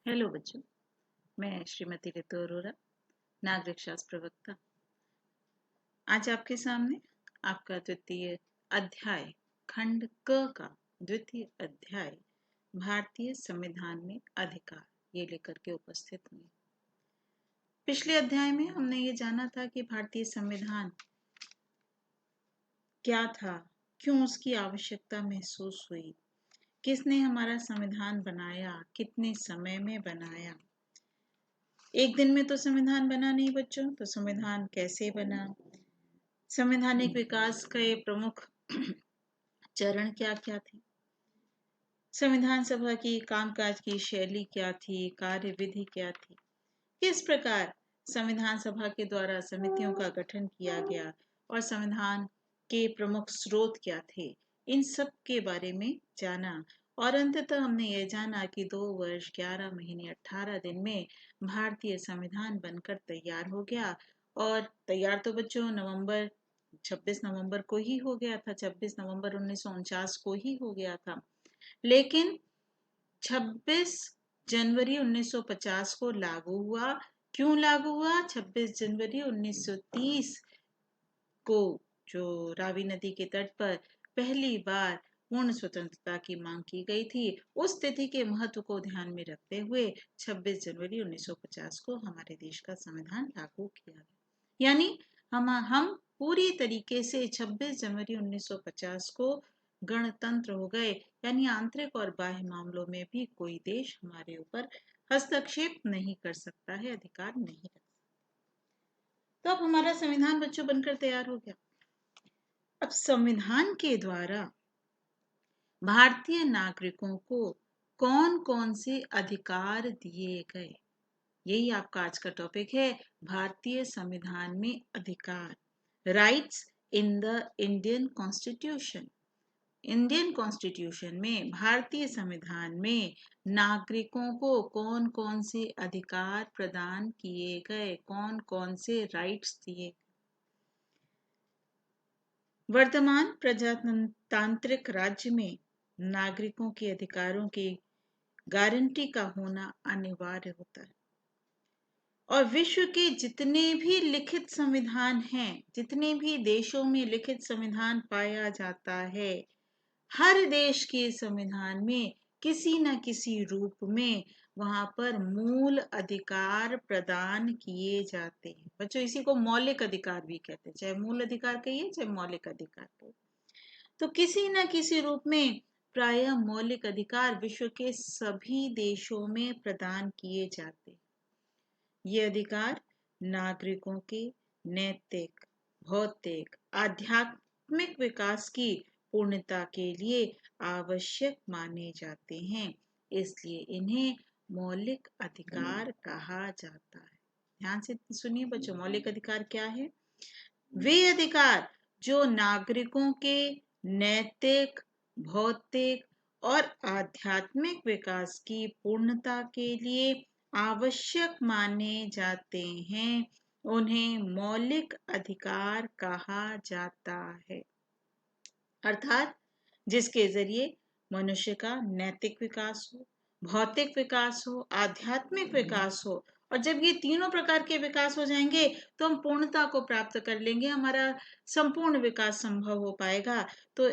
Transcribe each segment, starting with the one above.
Hello बच्चों, मैं श्रीमती रितु अरोरा, नागरिक शास्त्र प्रवक्ता। आज आपके सामने आपका द्वितीय अध्याय खंड क का द्वितीय अध्याय भारतीय संविधान में अधिकार ये लेकर के उपस्थित हुई। पिछले अध्याय में हमने ये जाना था कि भारतीय संविधान क्या था, क्यों उसकी आवश्यकता महसूस हुई, किसने हमारा संविधान बनाया, कितने समय में बनाया। एक दिन में तो संविधान बना नहीं बच्चों, तो संविधान कैसे बना, संवैधानिक विकास के प्रमुख चरण क्या क्या थे, संविधान सभा की कामकाज की शैली क्या थी, कार्यविधि क्या थी, किस प्रकार संविधान सभा के द्वारा समितियों का गठन किया गया और संविधान के प्रमुख स्रोत क्या थे, इन सब के बारे में जाना। और अंततः हमने ये जाना कि 2 वर्ष 11 महीने 18 दिन में भारतीय संविधान बनकर तैयार हो गया। और तैयार तो बच्चों 26 नवंबर को ही हो गया था, 26 नवंबर 1949 को ही हो गया था। लेकिन 26 जनवरी 1950 को लागू हुआ। क्यों लागू हुआ? 26 जनवरी 1930 को जो रावी नदी के तट पर पहली बार पूर्ण स्वतंत्रता की मांग की गई थी, उस तिथि के महत्व को ध्यान में रखते हुए 26 जनवरी 1950 को हमारे देश का संविधान लागू किया गया। यानी हम पूरी तरीके से 26 जनवरी 1950 को गणतंत्र हो गए, यानी आंतरिक और बाह्य मामलों में भी कोई देश हमारे ऊपर हस्तक्षेप नहीं कर सकता है, अधिकार नहीं रखता। तो अब हमारा संविधान बच्चों बनकर तैयार हो गया। अब संविधान के द्वारा भारतीय नागरिकों को कौन कौन से अधिकार दिए गए, यही आपका आज का टॉपिक है। भारतीय संविधान में अधिकार, rights in the Indian constitution. Indian constitution में, भारतीय संविधान में नागरिकों को कौन कौन से अधिकार प्रदान किए गए, कौन कौन से राइट्स दिए। वर्तमान प्रजातांत्रिक राज्य में नागरिकों के अधिकारों की गारंटी का होना अनिवार्य होता है। और विश्व के जितने भी लिखित संविधान हैं, जितने भी देशों में लिखित संविधान पाया जाता है, हर देश के संविधान में किसी न किसी रूप में वहां पर मूल अधिकार प्रदान किए जाते हैं। बच्चों, इसी को मौलिक अधिकार भी कहते हैं, चाहे मूल अधिकार कहिए चाहे मौलिक अधिकार कहिए। तो किसी न किसी रूप में प्रायः मौलिक अधिकार विश्व के सभी देशों में प्रदान किए जाते हैं। ये अधिकार नागरिकों के नैतिक, भौतिक, आध्यात्मिक विकास की पूर्णता के लिए आवश्यक माने जाते हैं, इसलिए इन्हें मौलिक अधिकार कहा जाता है। ध्यान से सुनिए बच्चों, मौलिक अधिकार क्या है? वे अधिकार जो नागरिकों के नैतिक, भौतिक और आध्यात्मिक विकास की पूर्णता के लिए आवश्यक माने जाते हैं, उन्हें मौलिक अधिकार कहा जाता है। अर्थात जिसके जरिए मनुष्य का नैतिक विकास हो, भौतिक विकास हो, आध्यात्मिक विकास हो। और जब ये तीनों प्रकार के विकास हो जाएंगे तो हम पूर्णता को प्राप्त कर लेंगे, हमारा संपूर्ण विकास संभव हो पाएगा। तो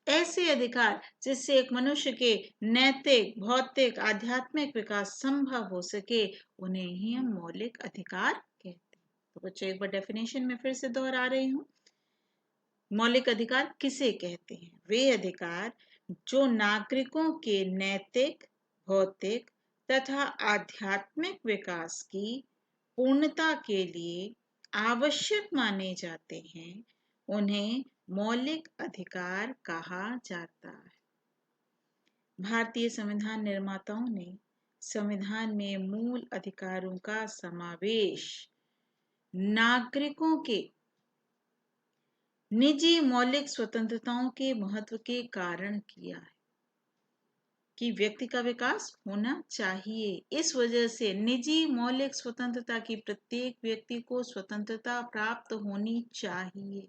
ऐसे अधिकार जिससे एक मनुष्य के नैतिक, भौतिक, आध्यात्मिक विकास संभव हो सके, उन्हें ही हम मौलिक अधिकार कहते हैं। तो बच्चों, एक बार डेफिनेशन में फिर से दोहरा रही हूँ। मौलिक अधिकार किसे कहते हैं? वे अधिकार जो नागरिकों के नैतिक, भौतिक तथा आध्यात्मिक विकास की पूर्णता के लिए आवश्यक माने जाते हैं, उन्हें मौलिक अधिकार कहा जाता है। भारतीय संविधान निर्माताओं ने संविधान में मूल अधिकारों का समावेश नागरिकों के निजी मौलिक स्वतंत्रताओं के महत्व के कारण किया है कि व्यक्ति का विकास होना चाहिए। इस वजह से निजी मौलिक स्वतंत्रता की प्रत्येक व्यक्ति को स्वतंत्रता प्राप्त होनी चाहिए।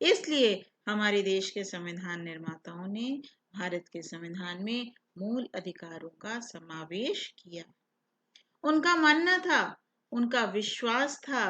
इसलिए हमारे देश के संविधान निर्माताओं ने भारत के संविधान में मूल अधिकारों का समावेश किया। उनका मानना था, उनका विश्वास था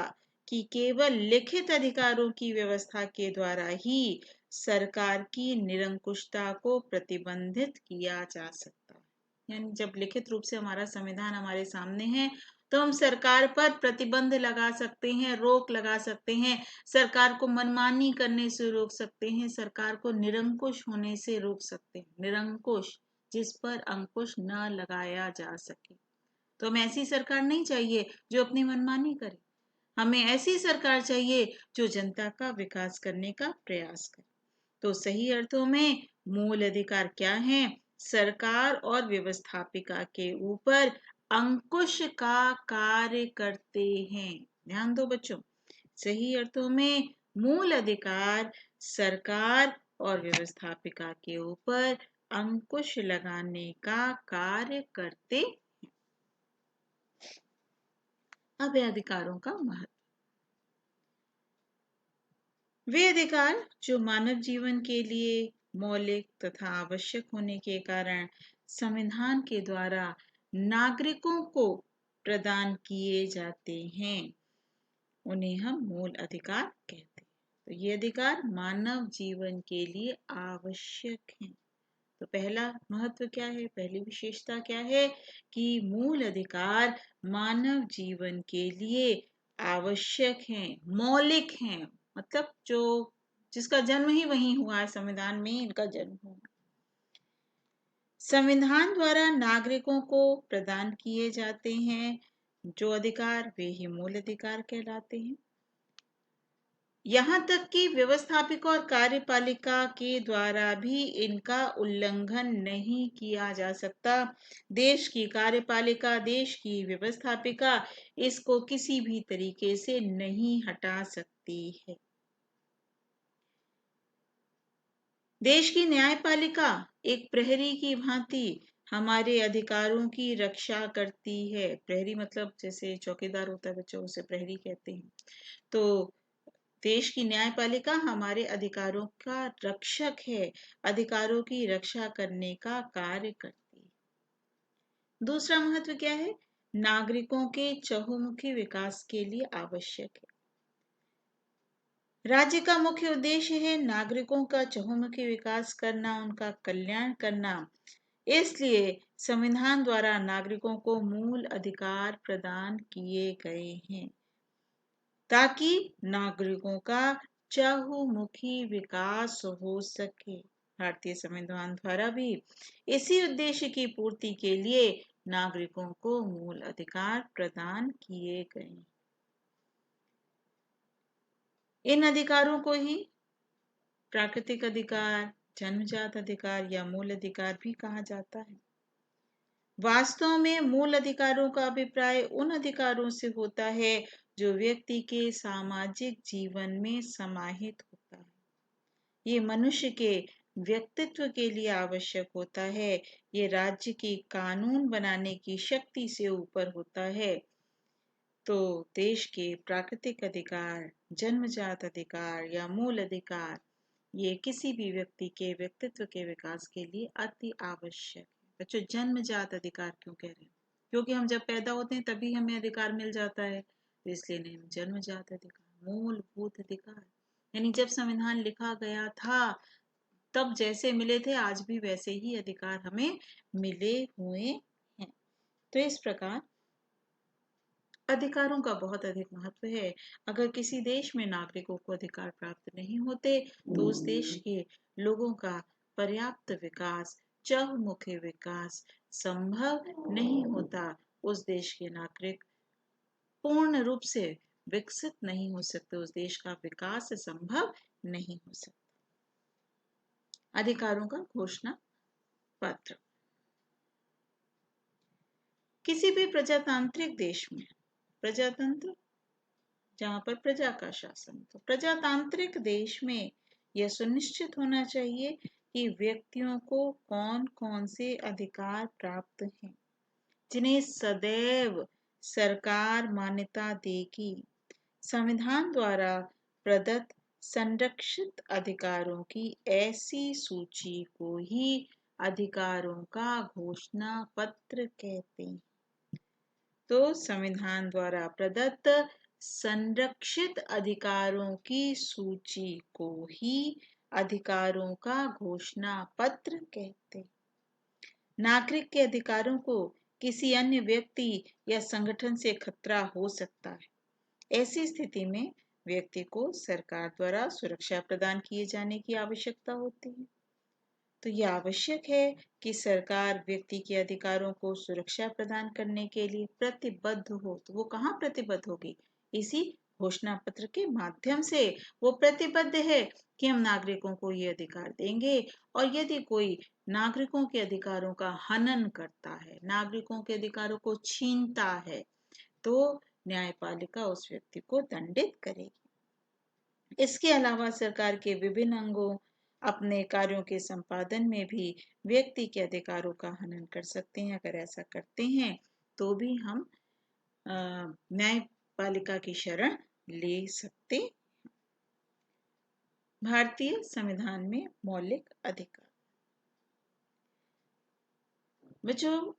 कि केवल लिखित अधिकारों की व्यवस्था के द्वारा ही सरकार की निरंकुशता को प्रतिबंधित किया जा सकता है। यानी जब लिखित रूप से हमारा संविधान हमारे सामने है तो हम सरकार पर प्रतिबंध लगा सकते हैं, रोक लगा सकते हैं, सरकार को मनमानी करने से रोक सकते हैं, सरकार को निरंकुश होने से रोक सकते हैं। निरंकुश, जिस पर अंकुश न लगाया जा सके। तो हमें ऐसी सरकार नहीं चाहिए जो अपनी मनमानी करे। हमें ऐसी सरकार चाहिए जो जनता का विकास करने का प्रयास करे। तो सही अर्थों में मूल अधिकार क्या है? सरकार और व्यवस्थापिका के ऊपर अंकुश का कार्य करते हैं। ध्यान दो बच्चों, सही अर्थों में मूल अधिकार सरकार और व्यवस्थापिका के ऊपर अंकुश लगाने का कार्य करते। अब है अधिकारों का महत्व। वे अधिकार जो मानव जीवन के लिए मौलिक तथा आवश्यक होने के कारण संविधान के द्वारा नागरिकों को प्रदान किए जाते हैं, उन्हें हम मूल अधिकार कहते हैं। तो ये अधिकार मानव जीवन के लिए आवश्यक हैं। तो पहला महत्व क्या है, पहली विशेषता क्या है कि मूल अधिकार मानव जीवन के लिए आवश्यक हैं, मौलिक हैं। मतलब जो जिसका जन्म ही वहीं हुआ है, संविधान में इनका जन्म हुआ। संविधान द्वारा नागरिकों को प्रदान किए जाते हैं जो अधिकार, वे ही मूल अधिकार कहलाते हैं। यहाँ तक कि व्यवस्थापिका और कार्यपालिका के द्वारा भी इनका उल्लंघन नहीं किया जा सकता। देश की कार्यपालिका, देश की व्यवस्थापिका इसको किसी भी तरीके से नहीं हटा सकती है। देश की न्यायपालिका एक प्रहरी की भांति हमारे अधिकारों की रक्षा करती है। प्रहरी मतलब जैसे चौकीदार होता है बच्चों, उसे प्रहरी कहते हैं। तो देश की न्यायपालिका हमारे अधिकारों का रक्षक है, अधिकारों की रक्षा करने का कार्य करती है। दूसरा महत्व क्या है? नागरिकों के चहुमुखी विकास के लिए आवश्यक है। राज्य का मुख्य उद्देश्य है नागरिकों का चहुमुखी विकास करना, उनका कल्याण करना। इसलिए संविधान द्वारा नागरिकों को मूल अधिकार प्रदान किए गए हैं ताकि नागरिकों का चहुमुखी विकास हो सके। भारतीय संविधान द्वारा भी इसी उद्देश्य की पूर्ति के लिए नागरिकों को मूल अधिकार प्रदान किए गए। इन अधिकारों को ही प्राकृतिक अधिकार, जन्मजात अधिकार या मूल अधिकार भी कहा जाता है। वास्तव में मूल अधिकारों का अभिप्राय उन अधिकारों से होता है जो व्यक्ति के सामाजिक जीवन में समाहित होता है। ये मनुष्य के व्यक्तित्व के लिए आवश्यक होता है। ये राज्य की कानून बनाने की शक्ति से ऊपर होता है। तो देश के प्राकृतिक अधिकार, जन्मजात अधिकार या मूल अधिकार, ये किसी भी व्यक्ति के व्यक्तित्व के विकास के लिए अति आवश्यक है। बच्चों, जन्मजात अधिकार क्यों कह रहे हैं? क्योंकि हम जब पैदा होते हैं तभी हमें अधिकार मिल जाता है, तो इसलिए नहीं, जन्मजात अधिकार, मूलभूत अधिकार। यानी जब संविधान लिखा गया था तब जैसे मिले थे आज भी वैसे ही अधिकार हमें मिले हुए हैं। तो इस प्रकार अधिकारों का बहुत अधिक महत्व है। अगर किसी देश में नागरिकों को अधिकार प्राप्त नहीं होते तो उस देश के लोगों का पर्याप्त विकास, चहुमुखी विकास संभव नहीं होता। उस देश के नागरिक पूर्ण रूप से विकसित नहीं हो सकते, उस देश का विकास संभव नहीं हो सकता। अधिकारों का घोषणा पत्र। किसी भी प्रजातांत्रिक देश में, प्रजातंत्र जहां पर प्रजा का शासन, तो प्रजातांत्रिक देश में यह सुनिश्चित होना चाहिए कि व्यक्तियों को कौन कौन से अधिकार प्राप्त हैं जिन्हें सदैव सरकार मान्यता देगी। संविधान द्वारा प्रदत्त संरक्षित अधिकारों की ऐसी सूची को ही अधिकारों का घोषणा पत्र कहते हैं। तो संविधान द्वारा प्रदत्त संरक्षित अधिकारों की सूची को ही अधिकारों का घोषणा पत्र कहते हैं। नागरिक के अधिकारों को किसी अन्य व्यक्ति या संगठन से खतरा हो सकता है। ऐसी स्थिति में व्यक्ति को सरकार द्वारा सुरक्षा प्रदान किए जाने की आवश्यकता होती है। तो यह आवश्यक है कि सरकार व्यक्ति के अधिकारों को सुरक्षा प्रदान करने के लिए प्रतिबद्ध हो। तो वो कहाँ प्रतिबद्ध होगी? इसी घोषणा पत्र के माध्यम से वो प्रतिबद्ध है कि हम नागरिकों को ये अधिकार देंगे, और यदि कोई नागरिकों के अधिकारों का हनन करता है, नागरिकों के अधिकारों को छीनता है, तो न्यायपालिका उस व्यक्ति को दंडित करेगी। इसके अलावा सरकार के विभिन्न अंगों अपने कार्यों के संपादन में भी व्यक्ति के अधिकारों का हनन कर सकते हैं। अगर ऐसा करते हैं तो भी हम न्यायपालिका की शरण ले सकते। भारतीय संविधान में मौलिक अधिकार। बच्चों,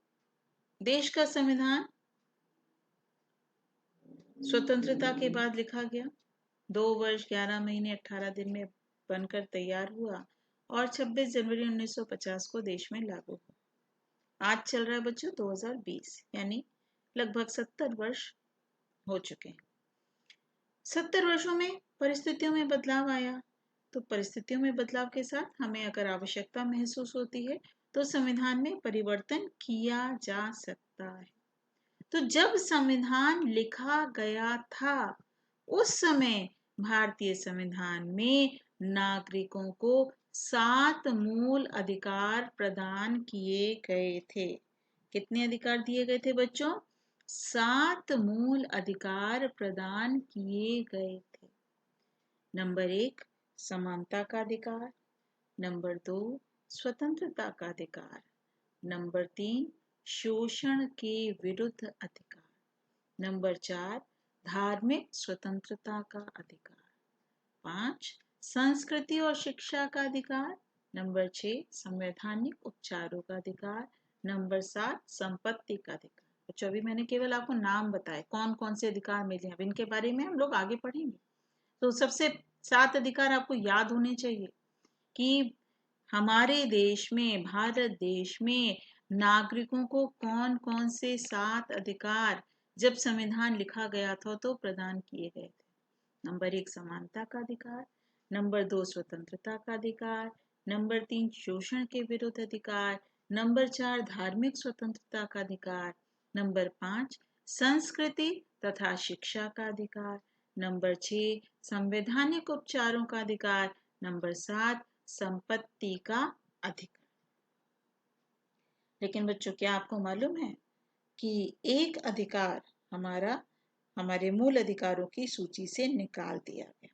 देश का संविधान स्वतंत्रता के बाद लिखा गया, 2 वर्ष 11 महीने 18 दिन में बनकर तैयार हुआ और 26 जनवरी 1950 को देश में लागू हुआ। आज चल रहा है बच्चों 2020, यानी लगभग 70 वर्ष हो चुके हैं। 70 वर्षों में परिस्थितियों में बदलाव आया, तो परिस्थितियों में बदलाव के साथ हमें अगर आवश्यकता महसूस होती है तो संविधान में परिवर्तन किया जा सकता है। तो जब संविधान लिखा गया था उस समय भारतीय संविधान में नागरिकों को 7 मूल अधिकार प्रदान किए गए थे। कितने अधिकार दिए गए थे बच्चों? 7 मूल अधिकार प्रदान किए गए थे। नंबर 1 समानता का अधिकार, नंबर 2 स्वतंत्रता का अधिकार, नंबर 3 शोषण के विरुद्ध अधिकार, नंबर 4 धार्मिक स्वतंत्रता का अधिकार, 5 संस्कृति और शिक्षा का अधिकार, नंबर 6 संवैधानिक उपचारों का अधिकार, नंबर 7 संपत्ति का अधिकार। बच्चों, अभी मैंने केवल आपको नाम बताए कौन कौन से अधिकार मिले हैं, अब इनके बारे में हम लोग आगे पढ़ेंगे। तो सबसे 7 अधिकार आपको याद होने चाहिए कि हमारे देश में, भारत देश में नागरिकों को कौन कौन से 7 अधिकार जब संविधान लिखा गया था तो प्रदान किए गए थे। नंबर 1 समानता का अधिकार, नंबर 2 स्वतंत्रता का अधिकार, नंबर 3 शोषण के विरुद्ध अधिकार, नंबर 4 धार्मिक स्वतंत्रता का अधिकार, नंबर 5 संस्कृति तथा शिक्षा का अधिकार, नंबर 6 संवैधानिक उपचारों का अधिकार, नंबर 7 संपत्ति का अधिकार। लेकिन बच्चों, क्या आपको मालूम है कि एक अधिकार हमारे मूल अधिकारों की सूची से निकाल दिया गया,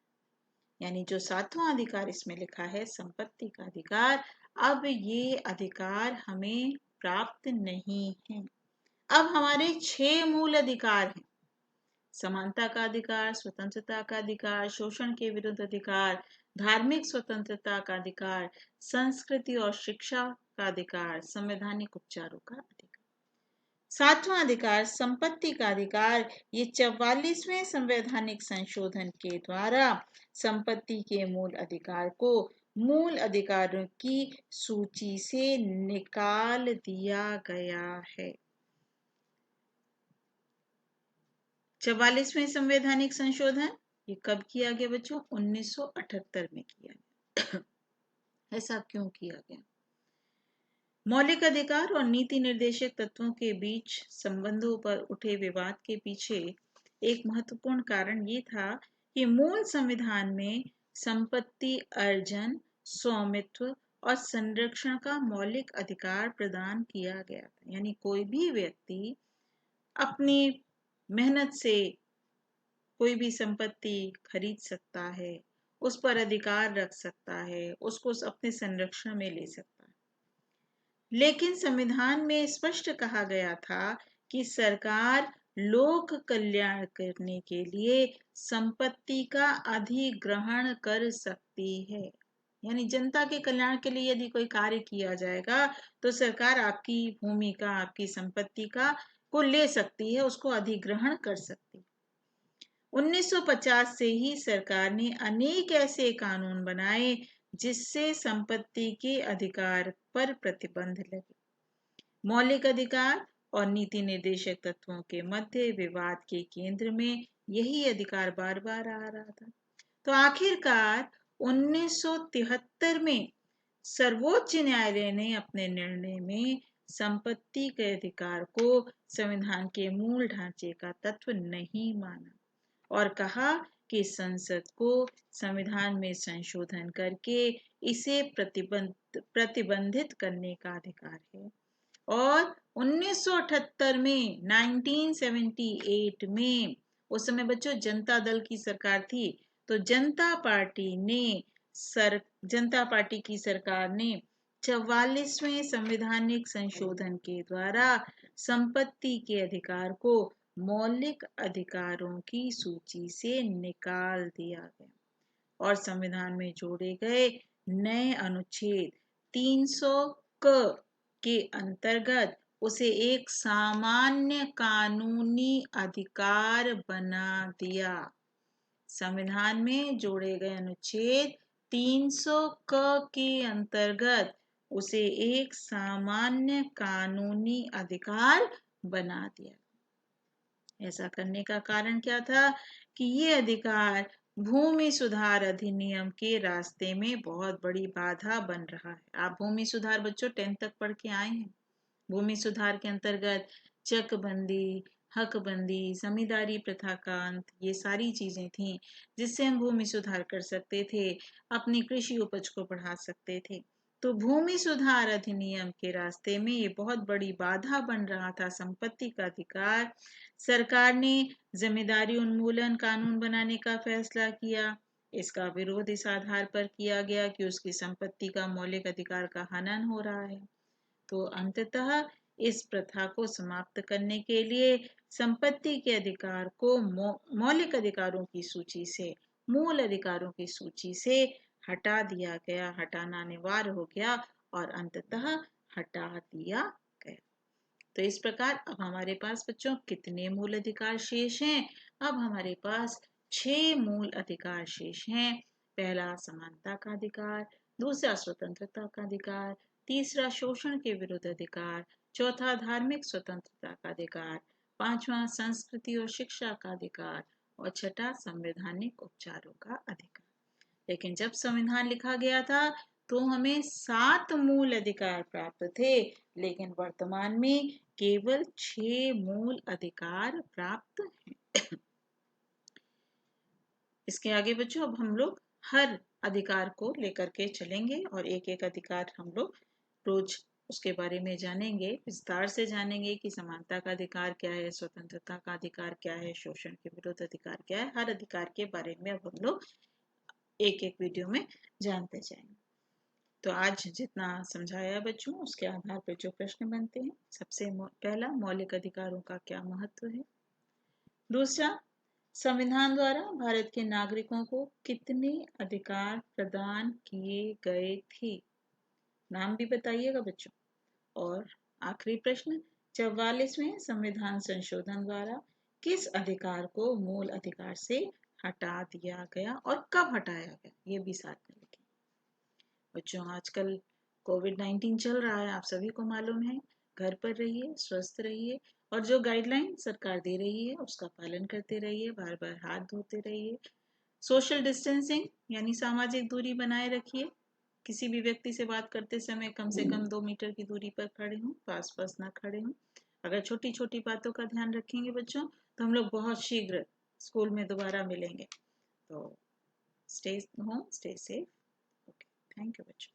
यानी जो 7वां अधिकार इसमें लिखा है संपत्ति का अधिकार, अब ये अधिकार हमें प्राप्त नहीं है। अब हमारे 6 मूल अधिकार हैं: समानता का अधिकार, स्वतंत्रता का अधिकार, शोषण के विरुद्ध अधिकार, धार्मिक स्वतंत्रता का अधिकार, संस्कृति और शिक्षा का अधिकार, संवैधानिक उपचारों का अधिकार। 7वां अधिकार संपत्ति का अधिकार, ये 44वें संवैधानिक संशोधन के द्वारा संपत्ति के मूल अधिकार को मूल अधिकारों की सूची से निकाल दिया गया है। 44वें संवैधानिक संशोधन ये कब किया गया बच्चों? 1978 में किया गया। ऐसा क्यों किया गया? मौलिक अधिकार और नीति निर्देशक तत्वों के बीच संबंधों पर उठे विवाद के पीछे एक महत्वपूर्ण कारण ये था कि मूल संविधान में संपत्ति अर्जन, स्वामित्व और संरक्षण का मौलिक अधिकार प्रदान किया गया था। यानी कोई भी व्यक्ति अपनी मेहनत से कोई भी संपत्ति खरीद सकता है, उस पर अधिकार रख सकता है, उसको अपने संरक्षण में ले सकता है। लेकिन संविधान में स्पष्ट कहा गया था कि सरकार लोक कल्याण करने के लिए संपत्ति का अधिग्रहण कर सकती है। यानी जनता के कल्याण के लिए यदि कोई कार्य किया जाएगा तो सरकार आपकी भूमि का, आपकी संपत्ति का को ले सकती है, उसको अधिग्रहण कर सकती है। 1950 से ही सरकार ने अनेक ऐसे कानून बनाए जिससे संपत्ति के अधिकार पर प्रतिबंध लगे। मौलिक अधिकार और नीति निर्देशक तत्वों के मध्य विवाद के केंद्र में यही अधिकार बार बार आ रहा था। तो आखिरकार 1973 में सर्वोच्च न्यायालय ने अपने निर्णय में संपत्ति के अधिकार को संविधान के मूल ढांचे का तत्व नहीं माना और कहा कि संसद को संविधान में संशोधन करके इसे प्रतिबंधित करने का अधिकार है। और 1978 में 1978 में उस समय बच्चों जनता दल की सरकार थी, तो जनता पार्टी की सरकार ने 44वें संवैधानिक संशोधन के द्वारा संपत्ति के अधिकार को मौलिक अधिकारों की सूची से निकाल दिया गया और संविधान में जोड़े गए नए अनुच्छेद 300 के अंतर्गत उसे एक सामान्य कानूनी अधिकार बना दिया। संविधान में जोड़े गए अनुच्छेद 300 के अंतर्गत उसे एक सामान्य कानूनी अधिकार बना दिया। ऐसा करने का कारण क्या था कि ये अधिकार भूमि सुधार अधिनियम के रास्ते में बहुत बड़ी बाधा बन रहा है। आप भूमि सुधार बच्चों 10th तक पढ़ के आए हैं। भूमि सुधार के अंतर्गत चकबंदी, हकबंदी, जमींदारी प्रथा का अंत, ये सारी चीजें थी जिससे हम भूमि सुधार कर सकते थे, अपनी कृषि उपज को बढ़ा सकते थे। तो भूमि सुधार अधिनियम के रास्ते में ये बहुत बड़ी बाधा बन रहा था संपत्ति का अधिकार। सरकार ने जिम्मेदारी उन्मूलन कानून बनाने का फैसला किया। इसका विरोध इस आधार पर किया गया कि उसकी संपत्ति का मौलिक अधिकार का हनन हो रहा है। तो अंततः इस प्रथा को समाप्त करने के लिए संपत्ति के अधिकार को मौलिक अधिकारों की सूची से, मूल अधिकारों की सूची से हटा दिया गया, हटाना अनिवार्य हो गया और अंततः हटा दिया गया। तो इस प्रकार अब हमारे पास बच्चों कितने मूल अधिकार शेष हैं? अब हमारे पास 6 मूल अधिकार शेष हैं। पहला समानता का अधिकार, दूसरा स्वतंत्रता का अधिकार, तीसरा शोषण के विरुद्ध अधिकार, चौथा धार्मिक स्वतंत्रता का अधिकार, पांचवा संस्कृति और शिक्षा का अधिकार और छठा संवैधानिक उपचारों का अधिकार। लेकिन जब संविधान लिखा गया था तो हमें 7 मूल अधिकार प्राप्त थे, लेकिन वर्तमान में केवल 6 मूल अधिकार प्राप्त हैं। इसके आगे बच्चों अब हम लोग हर अधिकार को लेकर के चलेंगे और एक एक अधिकार हम लोग रोज उसके बारे में जानेंगे, विस्तार से जानेंगे कि समानता का अधिकार क्या है, स्वतंत्रता का अधिकार क्या है, शोषण के विरुद्ध अधिकार क्या है। हर अधिकार के बारे में अब हम लोग एक एक वीडियो में जानते जाएंगे। तो आज जितना समझाया बच्चों उसके आधार पर जो प्रश्न बनते हैं, सबसे पहला मौलिक अधिकारों का क्या महत्व है, दूसरा संविधान द्वारा भारत के नागरिकों को कितने अधिकार प्रदान किए गए थे, नाम भी बताइएगा बच्चों। और आखिरी प्रश्न 44वें संविधान संशोधन द्वारा किस अधिकार को मूल अधिकार से हटा दिया गया और कब हटाया गया, ये भी साथ में लिखें। बच्चों आजकल कोविड-19 चल रहा है, आप सभी को मालूम है। घर पर रहिए, स्वस्थ रहिए और जो गाइडलाइन सरकार दे रही है उसका पालन करते रहिए, बार बार हाथ धोते रहिए, सोशल डिस्टेंसिंग यानी सामाजिक दूरी बनाए रखिए, किसी भी व्यक्ति से बात करते समय कम से कम 2 मीटर की दूरी पर खड़े हों, पास पास ना खड़े हों। अगर छोटी छोटी बातों का ध्यान रखेंगे बच्चों तो हम लोग बहुत शीघ्र स्कूल में दोबारा मिलेंगे। तो stay home, stay safe. Okay, thank you बच्चों।